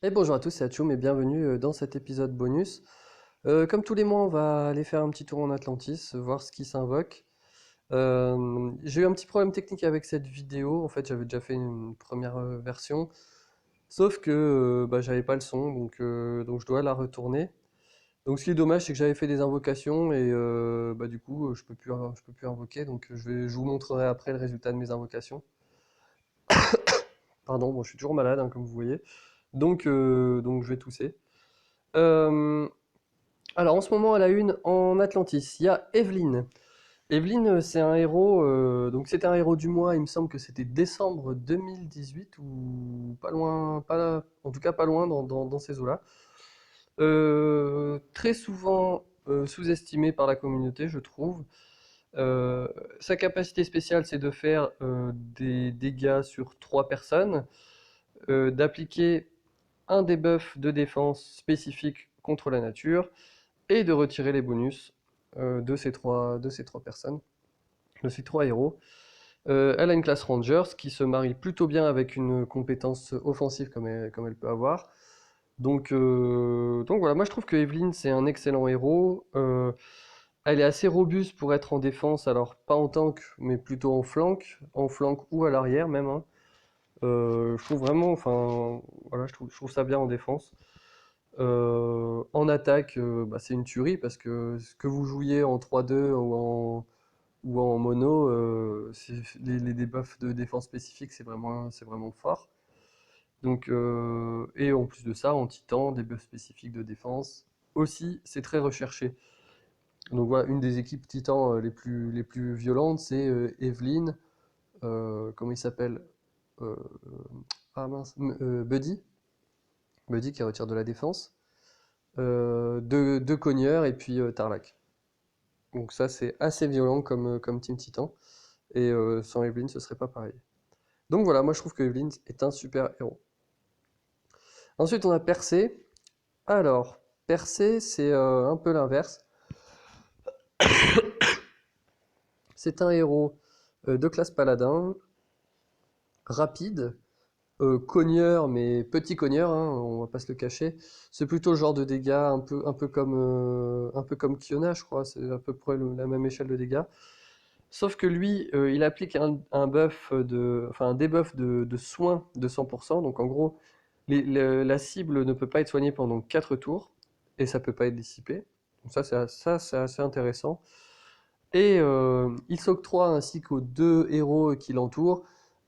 Et bonjour à tous, c'est Atchoum et bienvenue dans cet épisode bonus. Comme tous les mois, on va aller faire un petit tour en Atlantis, voir ce qui s'invoque. J'ai eu un petit problème technique avec cette vidéo, en fait j'avais déjà fait une première version, sauf que bah, j'avais pas le son, donc je dois la retourner. Donc ce qui est dommage, c'est que j'avais fait des invocations et bah, du coup je peux plus invoquer, donc je vous montrerai après le résultat de mes invocations. Pardon, bon, je suis toujours malade hein, comme vous voyez, donc je vais tousser. Euh, Alors en ce moment à la une en Atlantis, il y a Evelyn. Evelyn, c'est un héros, donc c'était un héros du mois, il me semble que c'était décembre 2018 ou pas loin, en tout cas pas loin dans ces eaux-là. Très souvent sous-estimé par la communauté, je trouve. Euh, Sa capacité spéciale, c'est de faire des dégâts sur 3 personnes, d'appliquer un debuff de défense spécifique contre la nature, et de retirer les bonus de ces trois personnes, de ces trois héros. Elle a une classe Rangers qui se marie plutôt bien avec une compétence offensive comme elle peut avoir. Donc voilà, moi je trouve que Evelyn c'est un excellent héros. Elle est assez robuste pour être en défense, alors pas en tank, mais plutôt en flank ou à l'arrière même, hein. Je trouve vraiment, enfin voilà, je trouve ça bien en défense. En attaque, bah, c'est une tuerie parce que ce que vous jouiez en 3-2 ou en mono, les debuffs de défense spécifiques, c'est vraiment fort. Et en plus de ça, en titan, des buffs spécifiques de défense, aussi, c'est très recherché. Donc voilà, une des équipes titan les plus violentes, c'est Evelyn, comment il s'appelle? Euh, ah mince, Buddy, Buddy qui retire de la défense. Deux cogneurs et puis Tarlac. Donc ça c'est assez violent comme Team Titan. Et sans Evelyn ce serait pas pareil. Donc voilà, moi je trouve que Evelyn est un super héros. Ensuite on a Percé. Alors, Percé c'est un peu l'inverse. C'est un héros de classe paladin, rapide, cogneur, mais petit cogneur, hein, on va pas se le cacher. C'est plutôt le genre de dégâts un peu comme Kiona, je crois, c'est à peu près la même échelle de dégâts. Sauf que lui, il applique un buff enfin un debuff de soin de 100%. Donc en gros, la cible ne peut pas être soignée pendant 4 tours et ça peut pas être dissipé. Donc c'est assez intéressant. Et il s'octroie ainsi qu'aux deux héros qui l'entourent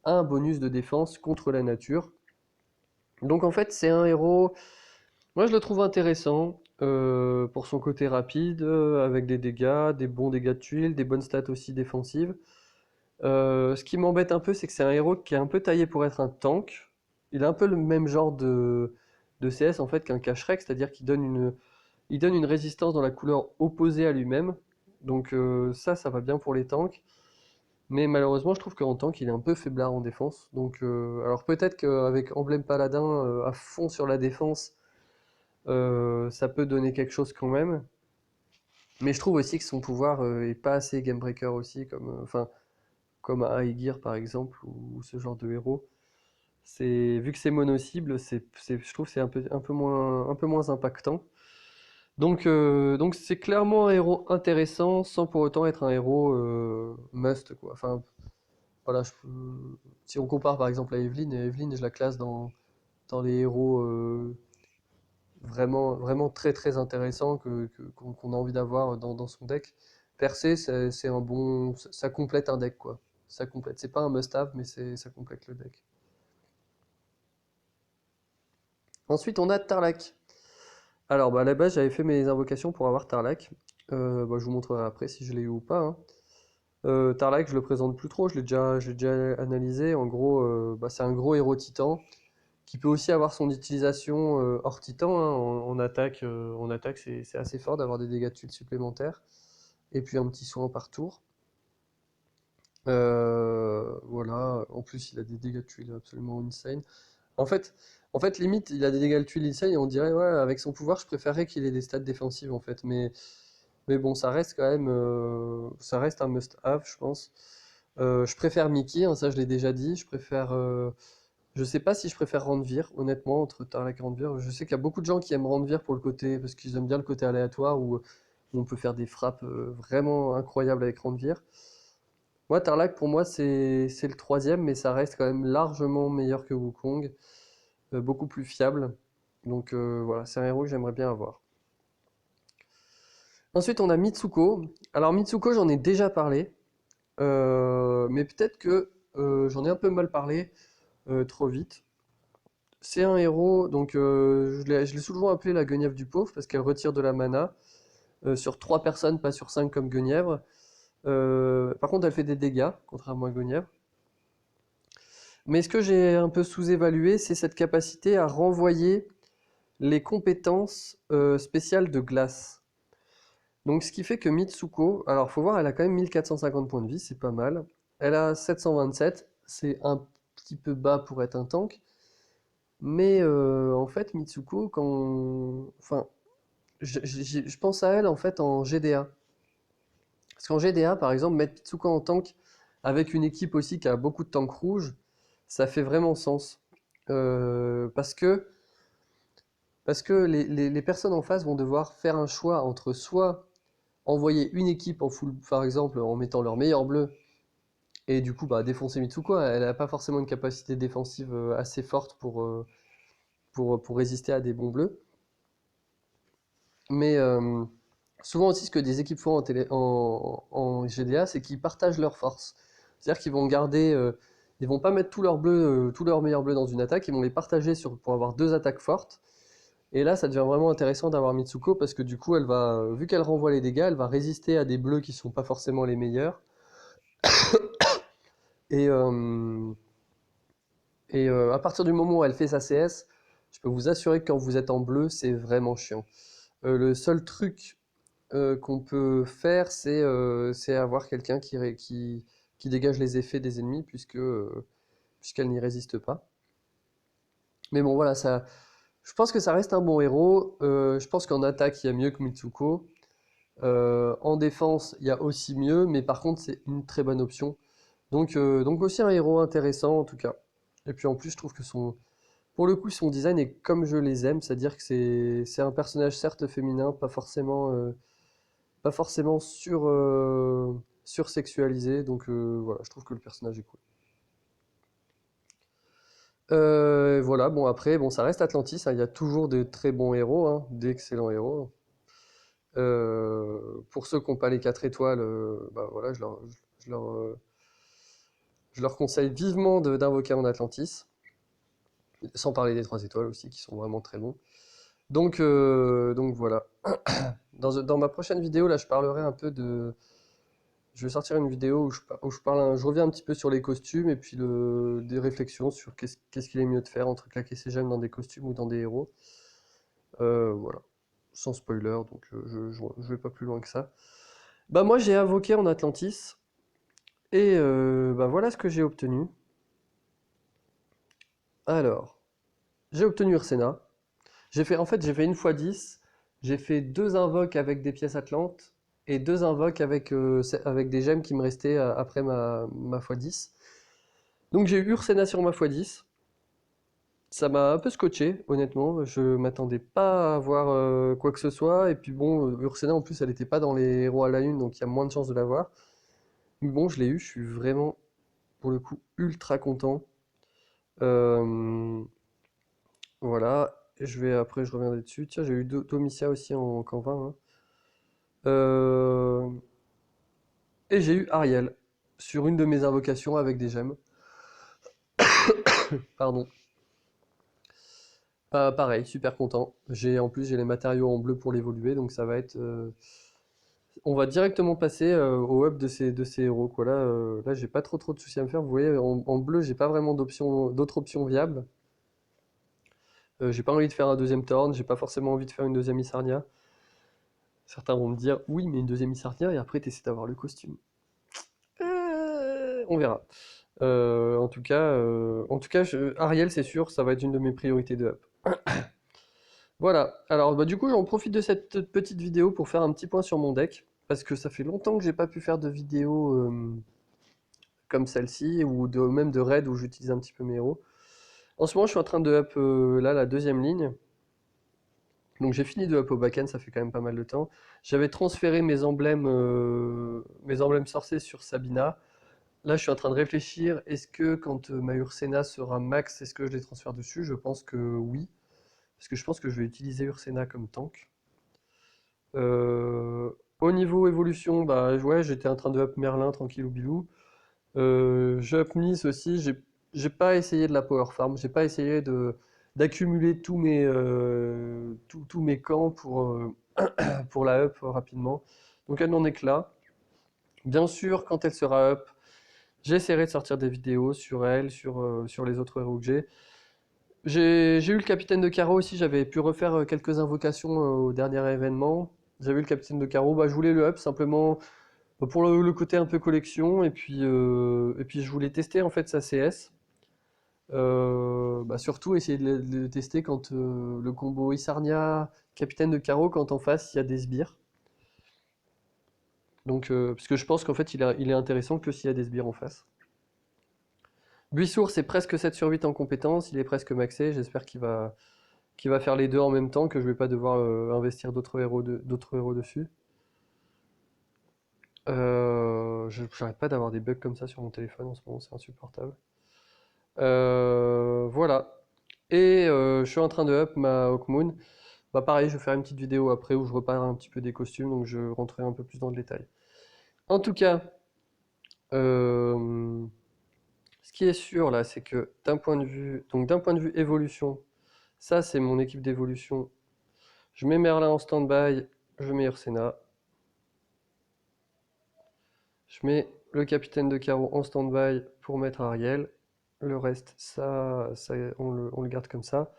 un bonus de défense contre la nature. Donc en fait, c'est un héros. Moi, je le trouve intéressant pour son côté rapide, avec des dégâts, des bons dégâts de tuiles, des bonnes stats aussi défensives. Ce qui m'embête un peu, c'est que c'est un héros qui est un peu taillé pour être un tank. Il a un peu le même genre de CS en fait qu'un Cache-Rec, c'est-à-dire il donne une résistance dans la couleur opposée à lui-même. Donc ça va bien pour les tanks. Mais malheureusement, je trouve qu'en tank, il est un peu faiblard en défense. Alors peut-être qu'avec Emblème Paladin à fond sur la défense, ça peut donner quelque chose quand même. Mais je trouve aussi que son pouvoir est pas assez game breaker aussi, comme à Aegir par exemple, ou ce genre de héros. Vu que c'est mono-cible, je trouve que c'est un peu moins impactant. Donc c'est clairement un héros intéressant sans pour autant être un héros must quoi. Enfin voilà, si on compare par exemple à Evelyn, et Evelyn je la classe dans les héros vraiment très très intéressants qu'on a envie d'avoir dans son deck. Percé, c'est un bon, ça complète un deck quoi. Ça complète. C'est pas un must-have, mais ça complète le deck. Ensuite, on a Tarlac. Alors, bah, à la base, j'avais fait mes invocations pour avoir Tarlac. Bah, je vous montrerai après si je l'ai eu ou pas, hein. Tarlac, je le présente plus trop, je l'ai déjà analysé. En gros, bah, c'est un gros héros titan qui peut aussi avoir son utilisation hors titan, hein. En attaque c'est assez fort d'avoir des dégâts de tuiles supplémentaires. Et puis un petit soin par tour. Voilà, en plus il a des dégâts de tuiles absolument insane. En fait, limite, il a des dégâts de tuiles insane et on dirait, ouais, avec son pouvoir, je préférerais qu'il ait des stats défensives en fait. Mais bon, ça reste quand même, ça reste un must-have, je pense. Je préfère Mickey, hein, ça je l'ai déjà dit. Je préfère Je sais pas si je préfère Randvir, honnêtement, entre Tarlac et Randvir. Je sais qu'il y a beaucoup de gens qui aiment Randvir pour le côté, parce qu'ils aiment bien le côté aléatoire où on peut faire des frappes vraiment incroyables avec Randvir. Moi, Tarlac, pour moi, c'est le troisième, mais ça reste quand même largement meilleur que Wukong, beaucoup plus fiable. Donc voilà, c'est un héros que j'aimerais bien avoir. Ensuite, on a Mitsuko. Alors Mitsuko, j'en ai déjà parlé, mais peut-être que j'en ai un peu mal parlé trop vite. C'est un héros, donc je l'ai souvent appelé la Guenièvre du pauvre parce qu'elle retire de la mana sur 3 personnes, pas sur 5 comme Guenièvre. Par contre, elle fait des dégâts, contrairement à Guenièvre. Mais ce que j'ai un peu sous-évalué, c'est cette capacité à renvoyer les compétences spéciales de glace. Donc ce qui fait que Mitsuko, alors faut voir, elle a quand même 1450 points de vie, c'est pas mal. Elle a 727, c'est un petit peu bas pour être un tank. Mais en fait, Mitsuko, enfin, je pense à elle en fait en GDA. Parce qu'en GDA, par exemple, mettre Mitsuko en tank avec une équipe aussi qui a beaucoup de tanks rouges, ça fait vraiment sens. Parce que les personnes en face vont devoir faire un choix entre soit envoyer une équipe en full, par exemple, en mettant leur meilleur bleu, et du coup bah, défoncer Mitsuko. Elle n'a pas forcément une capacité défensive assez forte pour résister à des bons bleus. Mais souvent aussi, ce que des équipes font en GDA, c'est qu'ils partagent leurs forces. C'est-à-dire qu'ils vont garder, ils vont pas mettre tous leurs bleus, tous leurs meilleurs bleus dans une attaque, ils vont les partager pour avoir 2 attaques fortes. Et là, ça devient vraiment intéressant d'avoir Mitsuko parce que du coup, elle va, vu qu'elle renvoie les dégâts, elle va résister à des bleus qui sont pas forcément les meilleurs. Et, euh, et à partir du moment où elle fait sa CS, je peux vous assurer que quand vous êtes en bleu, c'est vraiment chiant. Le seul truc qu'on peut faire, c'est avoir quelqu'un qui dégage les effets des ennemis, puisqu'elle n'y résiste pas. Mais bon, voilà, je pense que ça reste un bon héros. Je pense qu'en attaque, il y a mieux que Mitsuko. En défense, il y a aussi mieux, mais par contre, c'est une très bonne option. Donc aussi un héros intéressant, en tout cas. Et puis en plus, je trouve que pour le coup, son design est comme je les aime, c'est-à-dire que c'est un personnage certes féminin, pas forcément sursexualisé, donc voilà, je trouve que le personnage est cool. Voilà, bon après, bon ça reste Atlantis, hein, il y a toujours de très bons héros, hein, d'excellents héros. Pour ceux qui n'ont pas les 4 étoiles, bah voilà, je leur, euh, je leur conseille vivement d'invoquer en Atlantis, sans parler des 3 étoiles aussi, qui sont vraiment très bons. Donc voilà. Dans ma prochaine vidéo, là, je parlerai un peu de, je vais sortir une vidéo où je parle, je reviens un petit peu sur les costumes et puis des réflexions sur qu'est-ce qu'il est mieux de faire entre claquer ses gemmes dans des costumes ou dans des héros. Voilà, sans spoiler, donc je vais pas plus loin que ça. Bah moi j'ai invoqué en Atlantis et bah voilà ce que j'ai obtenu. Alors, j'ai obtenu Ursena. En fait j'ai fait une fois 10. J'ai fait 2 invoques avec des pièces Atlantes et 2 invoques avec des gemmes qui me restaient après ma x10. Donc j'ai eu Ursena sur ma x10. Ça m'a un peu scotché, honnêtement. Je m'attendais pas à voir quoi que ce soit. Et puis bon, Ursena en plus, elle n'était pas dans les héros à la une, donc il y a moins de chances de l'avoir. Mais bon, je l'ai eu. Je suis vraiment, pour le coup, ultra content. Euh, voilà. Après, je reviendrai dessus. Tiens, j'ai eu Domitia aussi en camp 20, hein. Euh, et j'ai eu Ariel sur une de mes invocations avec des gemmes. Pardon. Pareil, super content. En plus j'ai les matériaux en bleu pour l'évoluer, donc ça va être. On va directement passer au hub de ces héros, quoi. Là, j'ai pas trop de soucis à me faire. Vous voyez, en bleu, j'ai pas vraiment d'autres options viables. J'ai pas envie de faire un deuxième Thorn, j'ai pas forcément envie de faire une deuxième Isarnia. Certains vont me dire, oui, mais une deuxième Isarnia et après t'essaies d'avoir le costume. On verra. En tout cas, Ariel, c'est sûr, ça va être une de mes priorités de hub. Voilà, alors bah, du coup j'en profite de cette petite vidéo pour faire un petit point sur mon deck, parce que ça fait longtemps que j'ai pas pu faire de vidéo comme celle-ci, ou même de raid où j'utilise un petit peu mes héros. En ce moment, je suis en train de up là la deuxième ligne. Donc j'ai fini de up au back-end, ça fait quand même pas mal de temps. J'avais transféré mes emblèmes sorciers sur Sabina. Là, je suis en train de réfléchir, est-ce que quand ma Ursena sera max, est-ce que je les transfère dessus? Je pense que oui, parce que je pense que je vais utiliser Ursena comme tank. Euh, Au niveau évolution, bah ouais, j'étais en train de up Merlin tranquillou bilou. Je up Nice aussi, j'ai pas essayé de la power farm, j'ai pas essayé de d'accumuler tous mes camps pour la up rapidement. Donc elle n'en est que là. Bien sûr, quand elle sera up, j'essaierai de sortir des vidéos sur elle, sur les autres héros que j'ai. J'ai eu le capitaine de carreau aussi, j'avais pu refaire quelques invocations au dernier événement. J'avais eu le capitaine de carreau, bah, je voulais le up simplement pour le côté un peu collection, et puis je voulais tester en fait sa CS. Bah, surtout essayer de le tester quand le combo Isarnia, capitaine de carreau, quand en face il y a des sbires. Donc, parce que je pense qu'en fait il est intéressant que s'il y a des sbires en face. Buissour, c'est presque 7 sur 8 en compétences, il est presque maxé, j'espère qu'il va faire les deux en même temps, que je vais pas devoir investir d'autres héros dessus. J'arrête pas d'avoir des bugs comme ça sur mon téléphone en ce moment, c'est insupportable. Voilà. Et je suis en train de up ma Hawkmoon. Bah pareil, je vais faire une petite vidéo après où je repars un petit peu des costumes, donc je rentrerai un peu plus dans le détail. En tout cas, euh, ce qui est sûr là, c'est que d'un point de vue évolution, ça c'est mon équipe d'évolution. Je mets Merlin en stand-by, je mets Ursena. Je mets le capitaine de carreau en stand-by pour mettre Ariel. Le reste, on le garde comme ça.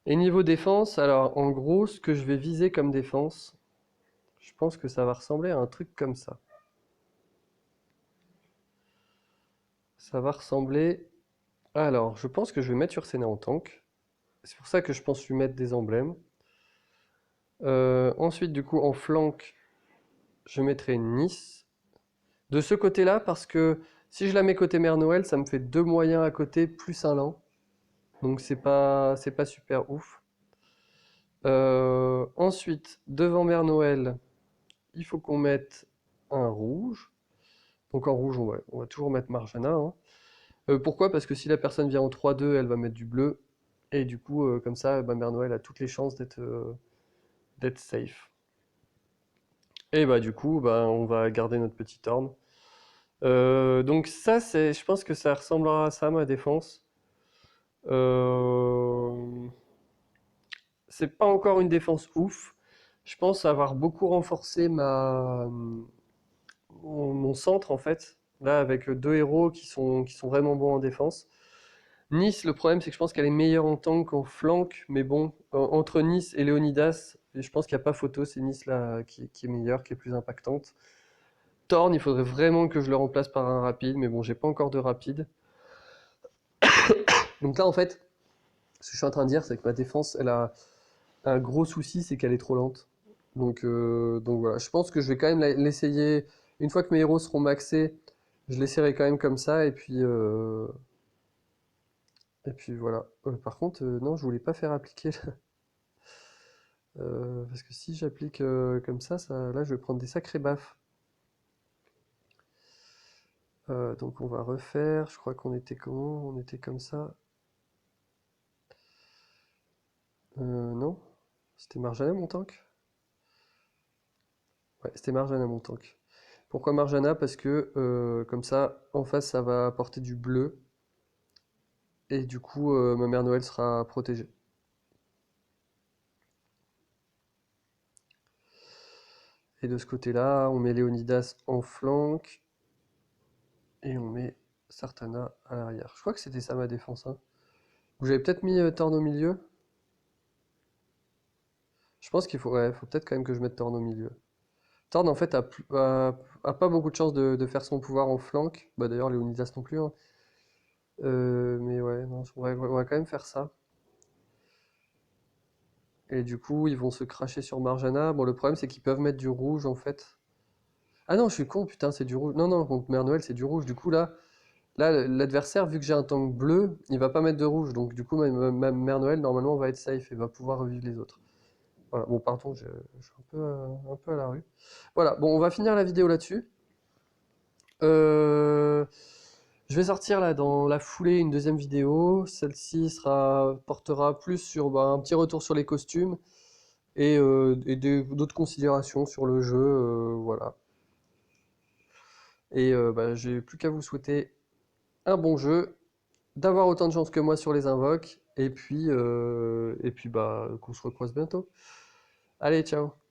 Et niveau défense, alors en gros, ce que je vais viser comme défense, je pense que ça va ressembler à un truc comme ça. Ça va ressembler... Alors, je pense que je vais mettre Ursena en tank. C'est pour ça que je pense lui mettre des emblèmes. Ensuite, du coup, en flanc, je mettrai Nice. De ce côté-là, parce que si je la mets côté Mère Noël, ça me fait deux moyens à côté, plus un lent. Donc c'est pas super ouf. Ensuite, devant Mère Noël, il faut qu'on mette un rouge. Donc en rouge, on va toujours mettre Marjana, hein. Pourquoi? Parce que si la personne vient en 3-2, elle va mettre du bleu. Et du coup, comme ça, bah, Mère Noël a toutes les chances d'être safe. Et bah du coup, bah, on va garder notre petit Thorn. Donc ça, je pense que ça ressemblera à ça, ma défense. Euh, c'est pas encore une défense ouf. Je pense avoir beaucoup renforcé mon centre en fait. Là, avec deux héros qui sont vraiment bons en défense. Nice, le problème c'est que je pense qu'elle est meilleure en tank qu'en flank. Mais bon, entre Nice et Léonidas, je pense qu'il n'y a pas photo. C'est Nice là qui est meilleure, qui est plus impactante. Thorn, il faudrait vraiment que je le remplace par un rapide. Mais bon, j'ai pas encore de rapide. Donc là, en fait, ce que je suis en train de dire, c'est que ma défense, elle a un gros souci, c'est qu'elle est trop lente. Donc voilà, je pense que je vais quand même l'essayer. Une fois que mes héros seront maxés, je l'essaierai quand même comme ça. Et puis voilà. Par contre, non, je voulais pas faire appliquer. Parce que si j'applique comme ça, là, je vais prendre des sacrés baffes. Donc on va refaire. Je crois qu'on était comment? On était comme ça. Non? C'était Marjana mon tank? Ouais, c'était Marjana mon tank. Pourquoi Marjana? Parce que comme ça, en face, ça va apporter du bleu. Et du coup, ma mère Noël sera protégée. Et de ce côté-là, on met Léonidas en flanc. Et on met Sartana à l'arrière. Je crois que c'était ça ma défense, hein. Vous avez peut-être mis Thorn au milieu? Je pense qu'il faut, ouais, faut peut-être quand même que je mette Thorn au milieu. Thorn, en fait, a pas beaucoup de chances de faire son pouvoir en flanc. Bah, d'ailleurs, Léonidas non plus, hein. Mais ouais, non, on va quand même faire ça. Et du coup, ils vont se cracher sur Marjana. Bon, le problème, c'est qu'ils peuvent mettre du rouge, en fait. Ah non, je suis con, putain, c'est du rouge. Non, non, contre Mère Noël, c'est du rouge. Du coup, là, Là, l'adversaire, vu que j'ai un tank bleu, il va pas mettre de rouge. Donc du coup, ma Mère Noël, normalement, va être safe et va pouvoir revivre les autres. Voilà. Bon, pardon, je suis un peu à la rue. Voilà, bon, on va finir la vidéo là-dessus. Euh, je vais sortir là dans la foulée une deuxième vidéo. Celle-ci portera plus sur un petit retour sur les costumes et d'autres considérations sur le jeu. Voilà. Et j'ai plus qu'à vous souhaiter un bon jeu, d'avoir autant de chance que moi sur les invoques, et puis qu'on se recroise bientôt. Allez, ciao!